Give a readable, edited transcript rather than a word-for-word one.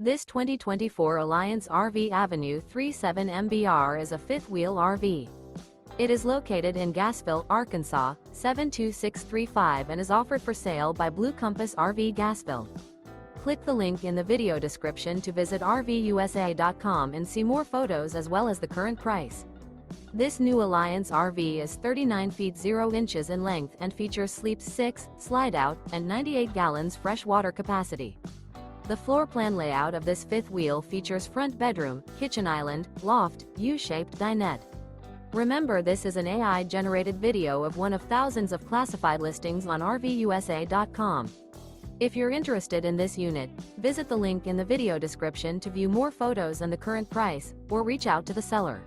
This 2024 Alliance RV Avenue 37 MBR is a fifth-wheel RV. It is located in Gassville, Arkansas, 72635 and is offered for sale by Blue Compass RV Gassville. Click the link in the video description to visit RVUSA.com and see more photos as well as the current price. This new Alliance RV is 39 feet 0 inches in length and features sleep 6, slide-out, and 98 gallons fresh water capacity. The floor plan layout of this fifth wheel features front bedroom, kitchen island, loft, U-shaped dinette. Remember, this is an AI-generated video of one of thousands of classified listings on RVUSA.com. If you're interested in this unit, visit the link in the video description to view more photos and the current price, or reach out to the seller.